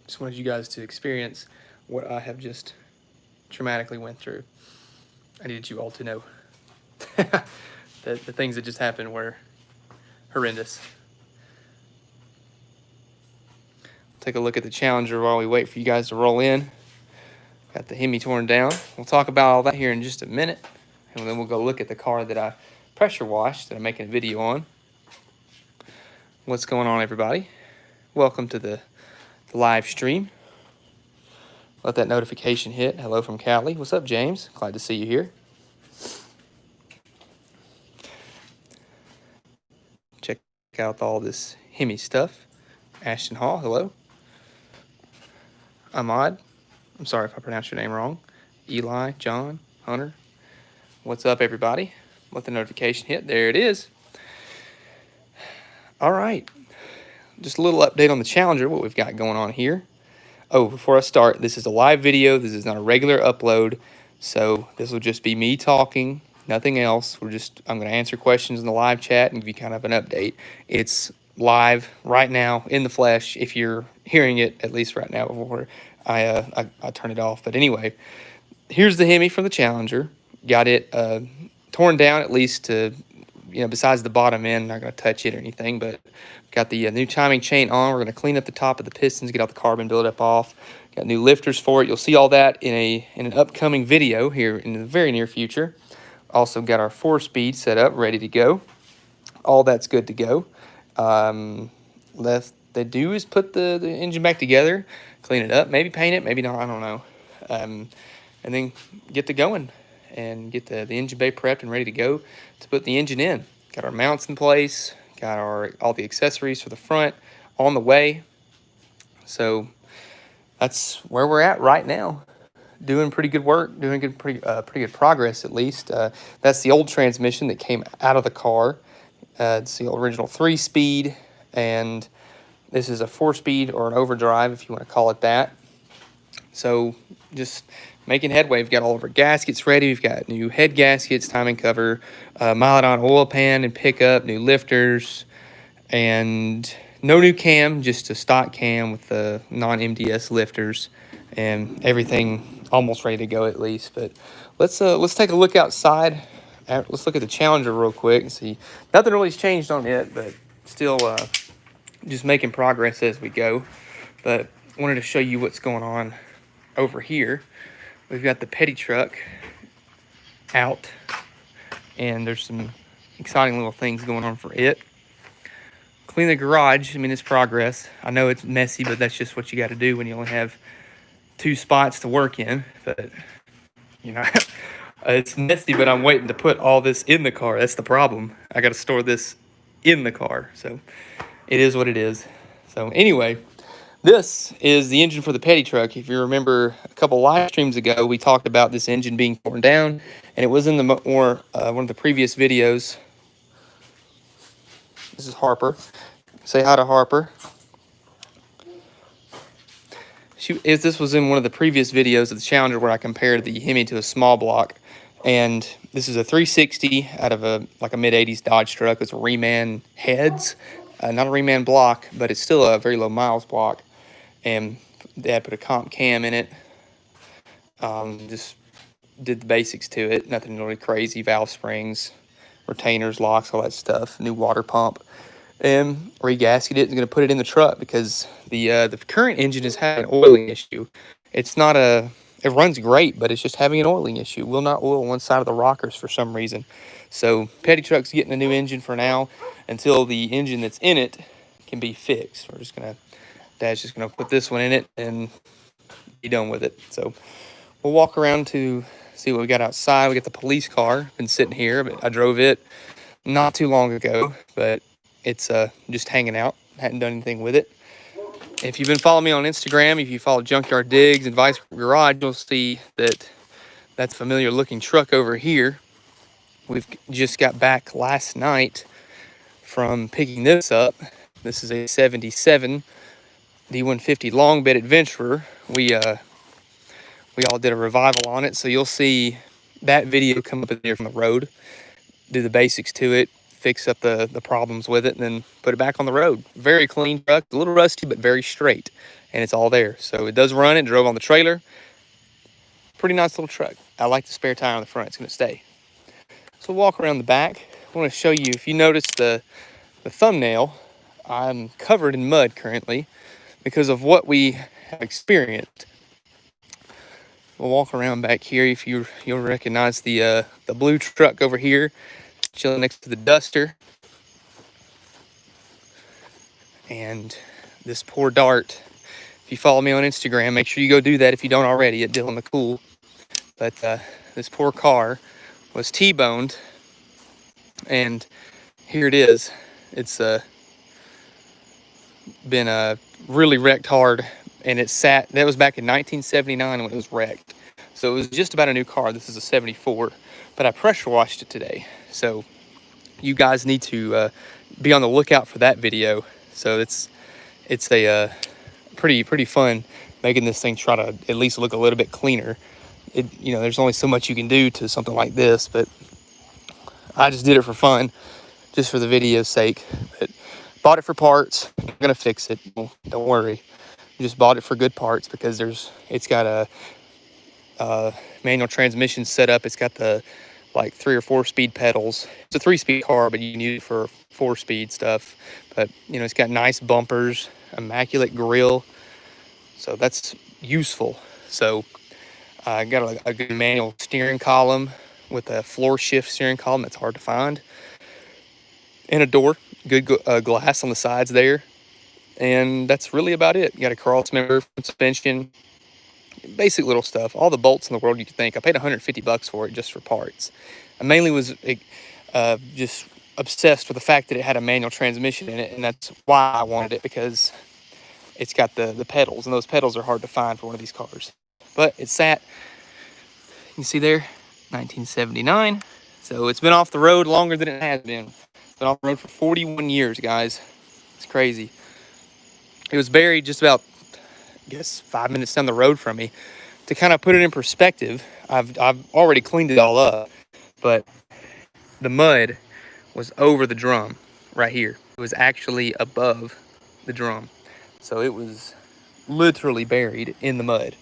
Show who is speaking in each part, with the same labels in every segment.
Speaker 1: just wanted you guys to experience what I have just traumatically went through. I needed you all to know that the things that just happened were horrendous. Take a look at the Challenger while we wait for you guys to roll in. Got the Hemi torn down. We'll talk about all that here in just a minute, and then we'll go look at the car that I pressure washed that I'm making a video on. What's going on, everybody? Welcome to the live stream. Let that notification hit. Hello from Cali. What's up, James? Glad to see you here. Check out all this Hemi stuff. Ashton Hall, hello. Ahmad, I'm sorry if I pronounced your name wrong. Eli, John, Hunter. What's up, everybody? Let the notification hit. There it is. All right. Just a little update on the Challenger, what we've got going on here. Oh, before I start, this is a live video. This is not a regular upload. So this will just be me talking, nothing else. I'm going to answer questions in the live chat and give you kind of an update. It's live right now in the flesh, if you're hearing it, at least right now before I turn it off. But anyway, here's the Hemi from the Challenger. Got it torn down, at least to, besides the bottom end. Not going to touch it or anything, but got the new timing chain on. We're going to clean up the top of the pistons, get all the carbon buildup off. Got new lifters for it. You'll see all that in an upcoming video here in the very near future. Also got our 4-speed set up, ready to go. All that's good to go. Left they do is put the engine back together, clean it up, maybe paint it, maybe not, I don't know. And then get to going and get the engine bay prepped and ready to go to put the engine in. Got our mounts in place, got all the accessories for the front on the way. So that's where we're at right now. Doing pretty good work, doing pretty good progress at least. That's the old transmission that came out of the car. It's the original 3-speed, and this is a 4-speed or an overdrive, if you want to call it that. So just making headway. We've got all of our gaskets ready. We've got new head gaskets, timing cover, Milodon oil pan and pickup, new lifters, and no new cam, just a stock cam with the non-MDS lifters, and everything almost ready to go at least. But let's take a look outside. Let's look at the Challenger real quick and see. Nothing really's changed on it, but still just making progress as we go. But I wanted to show you what's going on over here. We've got the petty truck out, and there's some exciting little things going on for it. Clean the garage. I mean, it's progress. I know it's messy, but that's just what you got to do when you only have 2 spots to work in. But, it's messy, but I'm waiting to put all this in the car. That's the problem. I got to store this in the car. So it is what it is. So anyway, this is the engine for the petty truck. If you remember a couple live streams ago, we talked about this engine being torn down, and it was in one of the previous videos. This is Harper. Say hi to Harper. This was in one of the previous videos of the Challenger where I compared the Hemi to a small block. And this is a 360 out of a mid-80s Dodge truck. It's a Reman heads, not a Reman block, but it's still a very low miles block. And Dad put a comp cam in it. Just did the basics to it. Nothing really crazy. Valve springs, retainers, locks, all that stuff. New water pump. And regasket it. Going to put it in the truck because the current engine is having an oiling issue. It's not it runs great, but it's just having an oiling issue. Will not oil one side of the rockers for some reason. So petty truck's getting a new engine for now until the engine that's in it can be fixed. Dad's just gonna put this one in it and be done with it. So we'll walk around to see what we got outside. We got the police car, been sitting here, but I drove it not too long ago, but it's just hanging out. Hadn't done anything with it. If you've been following me on Instagram, if you follow Junkyard Digs and Vice Garage, you'll see that that's a familiar looking truck over here. We've just got back last night from picking this up. This is a 77 D150 long bed Adventurer. We all did a revival on it, so you'll see that video come up in there from the road. Do the basics to it. fix up the problems with it, and then put it back on the road. Very clean truck, a little rusty, but very straight, and it's all there. So it does run. It drove on the trailer. Pretty nice little truck. I like the spare tire on the front. It's gonna stay. So we'll walk around the back. I want to show you, if you notice the thumbnail, I'm covered in mud currently because of what we have experienced. We'll walk around back here. If you'll recognize the blue truck over here, chilling next to the duster. And this poor Dart. If you follow me on Instagram, make sure you go do that if you don't already, at Dylan McCool. But this poor car was T-boned, and here it is. It's been really wrecked hard, and it sat. That was back in 1979 when it was wrecked. So it was just about a new car. This is a 74, but I pressure washed it today. So you guys need to be on the lookout for that video. So it's a pretty fun making this thing try to at least look a little bit cleaner. There's only so much you can do to something like this, but I just did it for fun, just for the video's sake. But bought it for parts. I'm gonna fix it. Don't worry. Just bought it for good parts because it's got a manual transmission set up. It's got the 3 or 4 speed pedals. It's a 3-speed car, but you can use it for 4-speed stuff. But it's got nice bumpers, immaculate grille, so that's useful. So I got a good manual steering column with a floor shift steering column that's hard to find, and a door, good glass on the sides there, and that's really about it. You got a cross member, suspension, basic little stuff, all the bolts in the world you could think. I paid $150 for it just for parts. I mainly was just obsessed with the fact that it had a manual transmission in it, and that's why I wanted it, because it's got the pedals, and those pedals are hard to find for one of these cars. But it sat, you can see there, 1979. So it's been off the road longer than it has been. It's been off the road for 41 years, guys. It's crazy. It was buried just about, I guess, 5 minutes down the road from me. To kind of put it in perspective, I've already cleaned it all up, but the mud was over the drum right here. It was actually above the drum. So it was literally buried in the mud.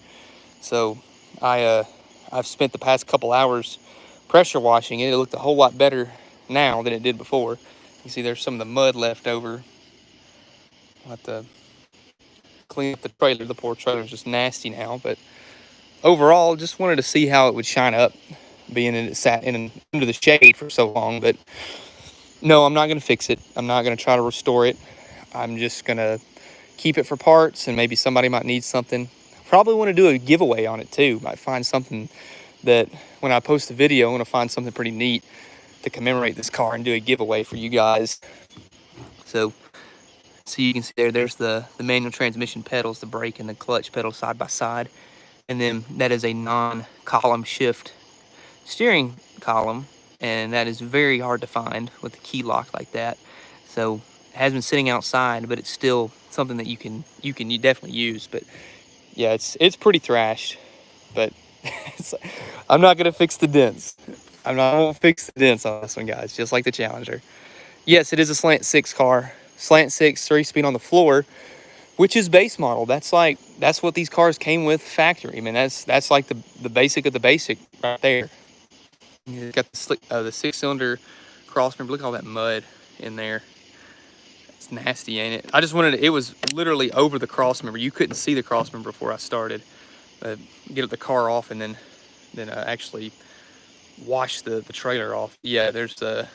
Speaker 1: So I've spent the past couple hours pressure washing it. It looked a whole lot better now than it did before. You see there's some of the mud left over. I'll have to clean up the trailer. The poor trailer's just nasty now, but overall, just wanted to see how it would shine up, being that it sat under the shade for so long. But no, I'm not going to fix it. I'm not going to try to restore it. I'm just going to keep it for parts, and maybe somebody might need something. Probably want to do a giveaway on it too. Might find something that when I post the video, I'm going to find something pretty neat to commemorate this car and do a giveaway for you guys. So you can see there's the manual transmission pedals, the brake and the clutch pedal side by side. And then that is a non-column shift steering column, and that is very hard to find with the key lock like that. So it has been sitting outside, but it's still something that you definitely use. But yeah, it's pretty thrashed, but I'm not gonna fix the dents. I'm not gonna fix the dents on this one, guys, just like the Challenger. Yes, it is a slant 6 car. Slant 6, 3-speed on the floor, which is base model. That's what these cars came with factory. I mean, that's like the basic of the basic right there. You got the 6-cylinder crossmember. Look at all that mud in there. It's nasty, ain't it? I just wanted it was literally over the crossmember. You couldn't see the crossmember before I started. Get the car off and then actually wash the trailer off. Yeah, there's the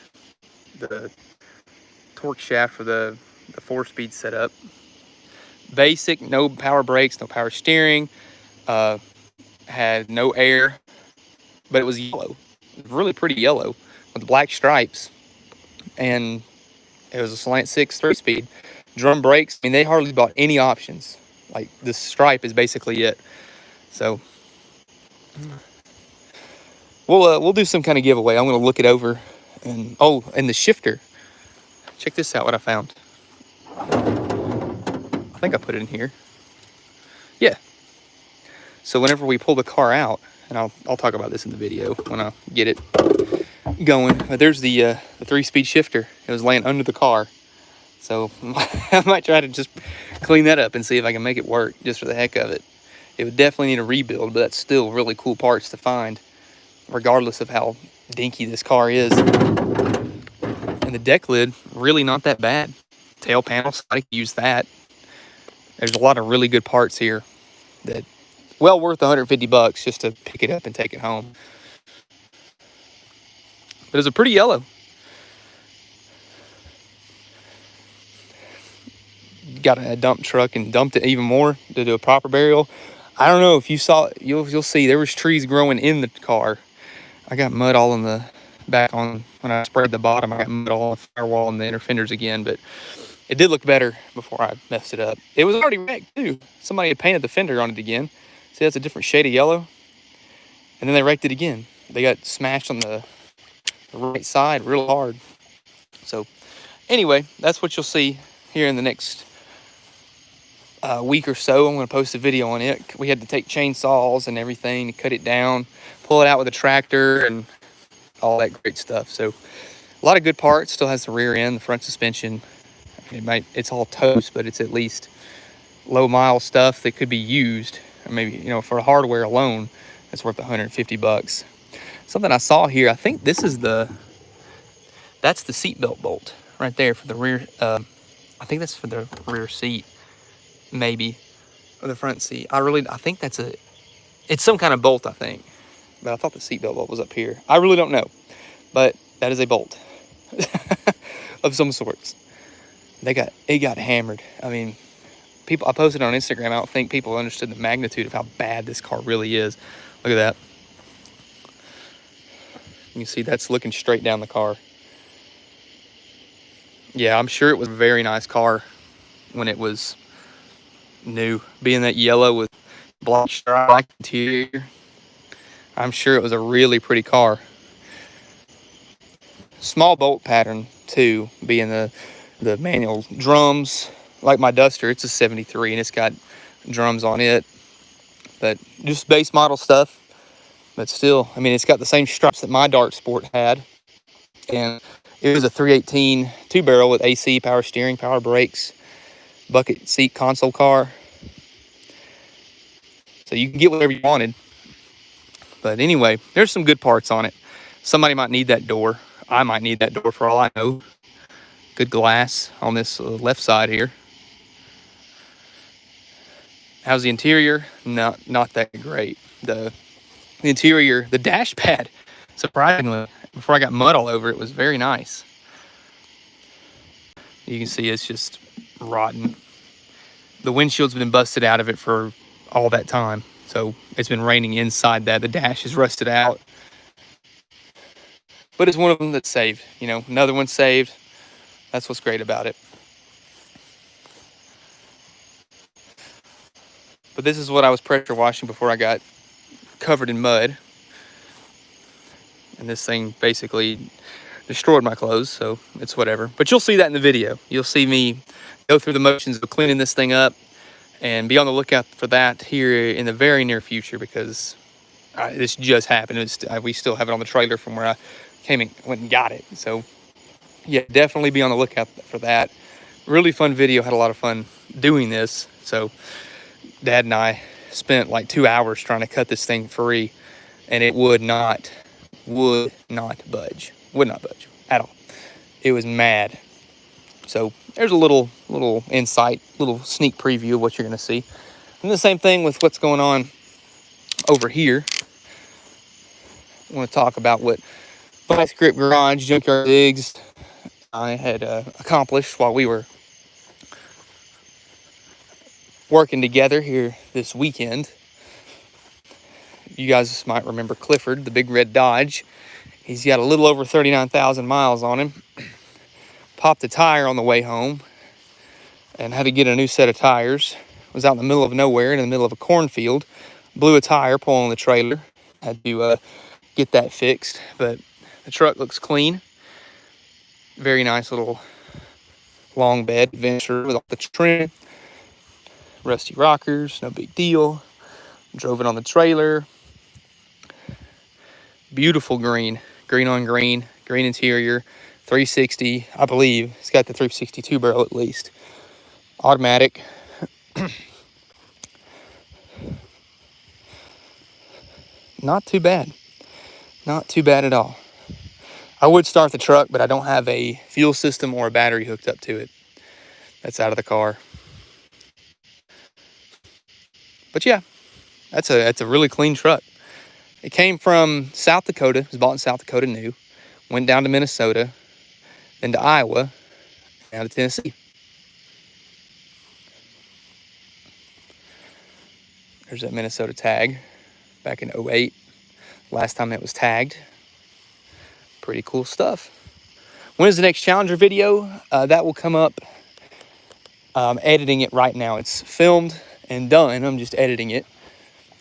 Speaker 1: torque shaft for the 4-speed setup. Basic, no power brakes, no power steering, had no air, but it was yellow. It was really pretty yellow with black stripes, and it was a slant 6 3-speed. Drum brakes, I mean, they hardly bought any options. Like, this stripe is basically it. So we'll do some kind of giveaway. I'm gonna look it over, and and the shifter. Check this out, what I found. I think I put it in here. Yeah. So whenever we pull the car out, and I'll talk about this in the video when I get it. going. But there's the 3-speed shifter. It was laying under the car. So I might try to just clean that up and see if I can make it work just for the heck of it. It would definitely need a rebuild, but that's still really cool parts to find, regardless of how dinky this car is. And the deck lid, really not that bad. Tail panel, I could use that. There's a lot of really good parts here that well worth $150 just to pick it up and take it home. But it's a pretty yellow. Got a dump truck and dumped it even more to do a proper burial. I don't know if you saw, you'll see there was trees growing in the car. I got mud all in the back on when I sprayed the bottom. I got mud all on the firewall and the inner fenders again, but it did look better before I messed it up. It was already wrecked too. Somebody had painted the fender on it again. See, that's a different shade of yellow. And then they wrecked it again. They got smashed on the right side real hard. So anyway, that's what you'll see here in the next week or so. I'm going to post a video on it. We had to take chainsaws and everything to cut it down, pull it out with a tractor and all that great stuff. So a lot of good parts. Still has the rear end, the front suspension. It's all toast, but it's at least low mile stuff that could be used. Or maybe, for hardware alone, it's worth $150. Something I saw here, I think this is that's the seatbelt bolt right there for the rear. I think that's for the rear seat, maybe, or the front seat. I think it's some kind of bolt, I think. But I thought the seatbelt bolt was up here. I really don't know, but that is a bolt of some sorts. It got hammered. I mean, I posted on Instagram. I don't think people understood the magnitude of how bad this car really is. Look at that. You can see that's looking straight down the car. Yeah, I'm sure it was a very nice car when it was new. Being that yellow with black interior, I'm sure it was a really pretty car. Small bolt pattern too, being the manual drums. Like my Duster, it's a 73 and it's got drums on it. But just base model stuff. But still, I mean, it's got the same stripes that my Dark Sport had. And it was a 318 2-barrel with AC, power steering, power brakes, bucket seat console car. So you can get whatever you wanted. But anyway, there's some good parts on it. Somebody might need that door. I might need that door for all I know. Good glass on this left side here. How's the interior? Not that great. The interior, the dash pad, surprisingly, before I got mud all over it, was very nice. You can see it's just rotten. The windshield's been busted out of it for all that time. So it's been raining inside that. The dash is rusted out. But it's one of them that's saved. Another one's saved. That's what's great about it. But this is what I was pressure washing before I got covered in mud. And this thing basically destroyed my clothes, so it's whatever. But you'll see that in the video. You'll see me go through the motions of cleaning this thing up, and be on the lookout for that here in the very near future, because this just happened. We still have it on the trailer from where I went and got it. So yeah, definitely be on the lookout for that. Really fun video. Had a lot of fun doing this. So Dad and I spent like 2 hours trying to cut this thing free, and it would not budge. Would not budge at all. It was mad. So there's a little insight, little sneak preview of what you're going to see. And the same thing with what's going on over here. I want to talk about what Vice Grip Garage, Junkyard Digs, I had accomplished while we were working together here this weekend. You guys might remember Clifford, the big red Dodge. He's got a little over 39,000 miles on him. Popped a tire on the way home and had to get a new set of tires. Was out in the middle of nowhere in the middle of a cornfield. Blew a tire pulling the trailer. Had to get that fixed, but the truck looks clean. Very nice little long bed adventure with all the trim. Rusty rockers, no big deal. Drove it on the trailer. Beautiful green green on green, green interior, 360, I believe. It's got the 362 barrel at least. Automatic. Not too bad. Not too bad at all. I would start the truck, but I don't have a fuel system or a battery hooked up to it. That's out of the car. But yeah, that's a really clean truck. It came from South Dakota. It was bought in South Dakota new. Went down to Minnesota, then to Iowa, now to Tennessee. There's that Minnesota tag back in 08. Last time it was tagged. Pretty cool stuff. When is the next Challenger video? That will come up. I'm editing it right now. It's filmed and done. I'm just editing it.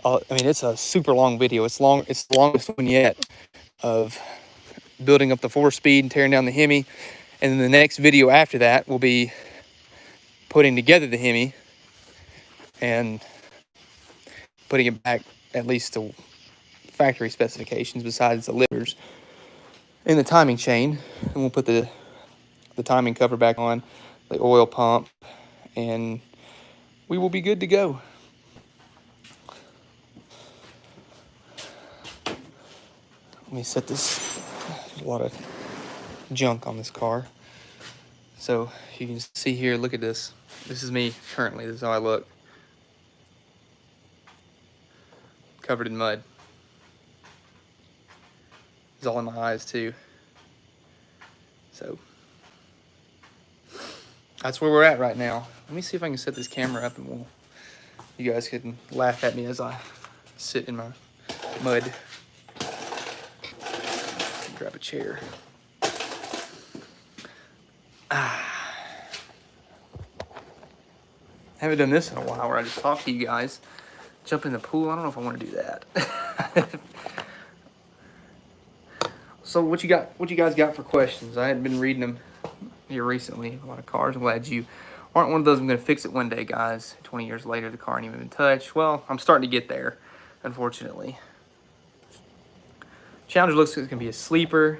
Speaker 1: I mean, it's a super long video. It's long. It's the longest one yet of building up the 4-speed and tearing down the Hemi. And then the next video after that will be putting together the Hemi and putting it back at least to factory specifications besides the lifters and the timing chain. And we'll put the timing cover back on, the oil pump, and we will be good to go. Let me set this. There's a lot of junk on this car. So you can see here, look at this. This is me currently. This is how I look. Covered in mud. It's all in my eyes too. So that's where we're at right now. Let me see if I can set this camera up and you guys can laugh at me as I sit in my mud. Grab a chair. Haven't done this in a while where I just talk to you guys. Jump in the pool. I don't know if I want to do that. So what you guys got for questions? I hadn't been reading them here recently. A lot of cars. I'm glad you aren't one of those. I'm going to fix it one day, guys. 20 years later, the car ain't even been touched. Well, I'm starting to get there, unfortunately. Challenger looks like it's going to be a sleeper.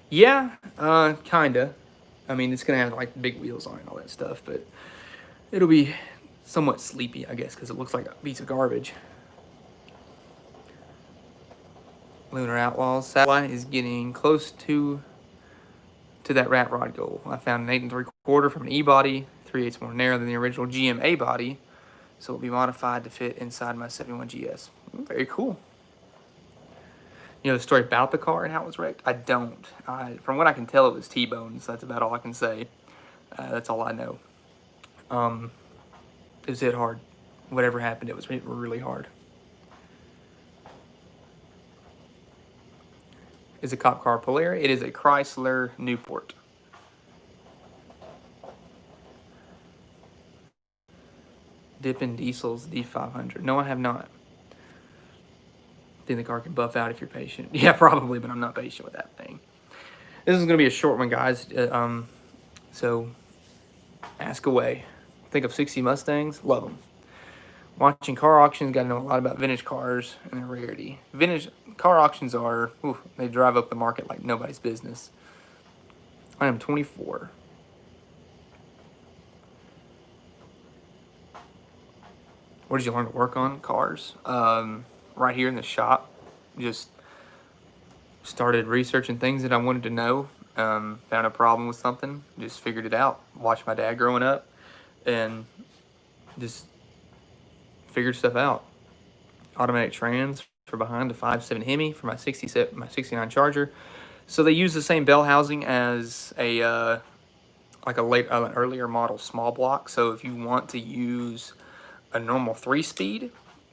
Speaker 1: Yeah, kinda. I mean, it's going to have like big wheels on it and all that stuff, but it'll be somewhat sleepy, I guess, because it looks like a piece of garbage. Lunar Outlaws satellite is getting close to that rat rod goal. I found an 8 3/4 from an E-body, 3/8 more narrow than the original GM A-body, so it'll be modified to fit inside my 71 GS. Very cool. You know the story about the car and how it was wrecked? I don't. From what I can tell, it was T-boned, so that's about all I can say. That's all I know. It was hit hard. Whatever happened, it was really hard. Is a cop car Polaris? It is a Chrysler Newport. Dippin' Diesel's D500. No, I have not. I think the car can buff out if you're patient. Yeah, probably, but I'm not patient with that thing. This is going to be a short one, guys. So, ask away. Think of 60 Mustangs. Love them. Watching car auctions, got to know a lot about vintage cars and their rarity. Vintage car auctions are, they drive up the market like nobody's business. I am 24. What did you learn to work on? Cars. Right here in the shop. Just started researching things that I wanted to know. Found a problem with something. Just figured it out. Watched my dad growing up. And just figured stuff out. Automatic trans for behind the 5.7 Hemi for my 69 Charger. So they use the same bell housing as a like an earlier model small block. So if you want to use a normal 3-speed,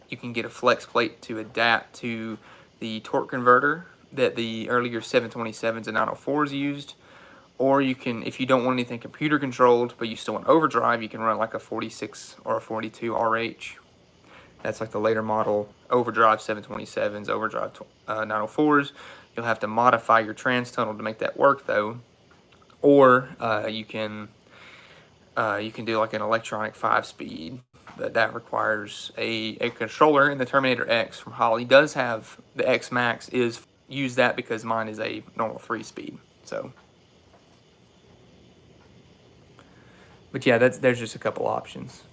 Speaker 1: you can get a flex plate to adapt to the torque converter that the earlier 727s and 904s used. Or you can, if you don't want anything computer controlled, but you still want overdrive, you can run like a 46 or a 42 RH. That's like the later model overdrive 727s, overdrive 904s. You'll have to modify your trans tunnel to make that work though. Or you can do like an electronic 5-speed, but that requires a controller. And the Terminator X from Holley does have the X Max is use that because mine is a normal 3-speed. So, but yeah, there's just a couple options.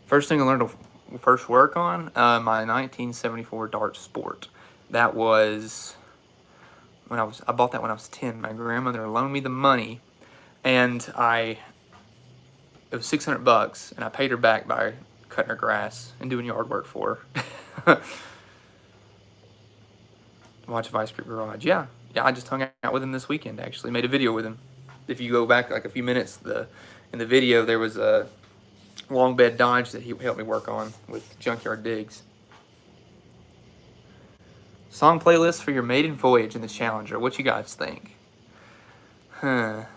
Speaker 1: First thing I learned to first work on, my 1974 Dart Sport. That was when I bought that when I was 10. My grandmother loaned me the money, and it was $600, and I paid her back by cutting her grass and doing yard work for her. Watch Vice Grip Garage. Yeah, I just hung out with him this weekend. Actually, made a video with him. If you go back like a few minutes, in the video there was a long bed Dodge that he helped me work on with Junkyard Digs. Song playlist for your maiden voyage in the Challenger. What you guys think? That's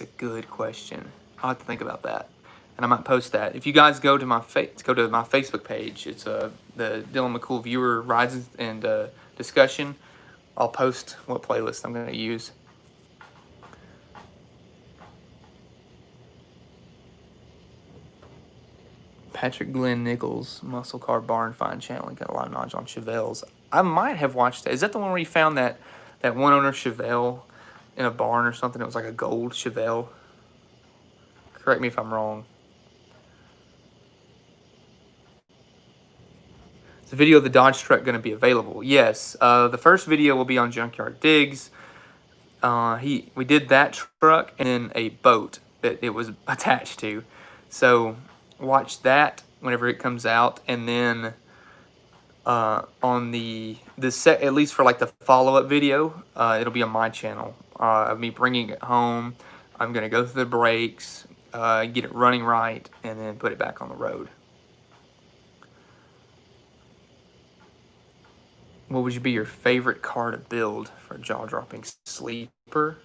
Speaker 1: a good question. I'll have to think about that, and I might post that. If you guys go to my Facebook page, it's the Dylan McCool viewer rides and discussion. I'll post what playlist I'm going to use. Patrick Glenn Nichols, Muscle Car Barn Find channel. Got a lot of knowledge on Chevelles. I might have watched that. Is that the one where you found that one owner Chevelle in a barn or something? It was like a gold Chevelle. Correct me if I'm wrong. Is the video of the Dodge truck going to be available? Yes. The first video will be on Junkyard Digs. We did that truck and then a boat that it was attached to. So watch that whenever it comes out, and then on the set, at least for like the follow-up video, it'll be on my channel of me bringing it home. I'm gonna go through the brakes, get it running right, and then put it back on the road. What would be your favorite car to build for a jaw-dropping sleeper?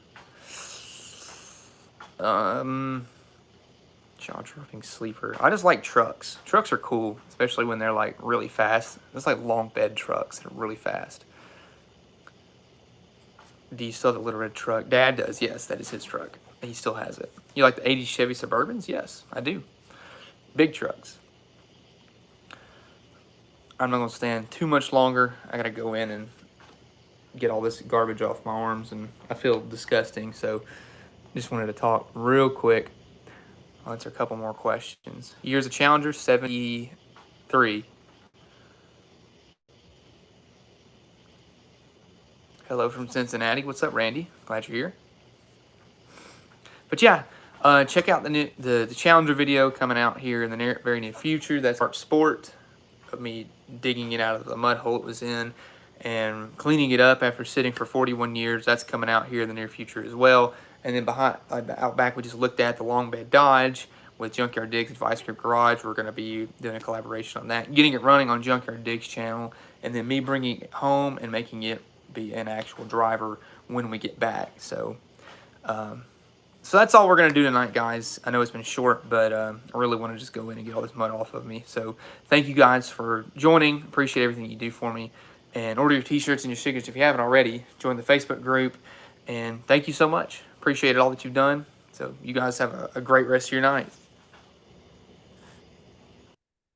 Speaker 1: Jaw-dropping sleeper. I just like trucks. Trucks are cool, especially when they're like really fast. It's like long bed trucks that are really fast. Do you still have the little red truck? Dad does, yes. That is his truck. He still has it. You like the 80s Chevy Suburbans? Yes, I do. Big trucks. I'm not going to stand too much longer. I got to go in and get all this garbage off my arms, and I feel disgusting, so just wanted to talk real quick. I'll answer a couple more questions. Years of Challenger, 73. Hello from Cincinnati. What's up, Randy? Glad you're here. But yeah, check out the Challenger video coming out here in the very near future. That's Dart Sport, of me digging it out of the mud hole it was in and cleaning it up after sitting for 41 years. That's coming out here in the near future as well. And then out back, we just looked at the long bed Dodge with Junkyard Digs and Vice Grip Garage. We're going to be doing a collaboration on that, getting it running on Junkyard Digs channel, and then me bringing it home and making it be an actual driver when we get back. So that's all we're going to do tonight, guys. I know it's been short, but I really want to just go in and get all this mud off of me. So thank you guys for joining. Appreciate everything you do for me. And order your t-shirts and your stickers if you haven't already. Join the Facebook group. And thank you so much. Appreciate all that you've done. So you guys have a great rest of your night.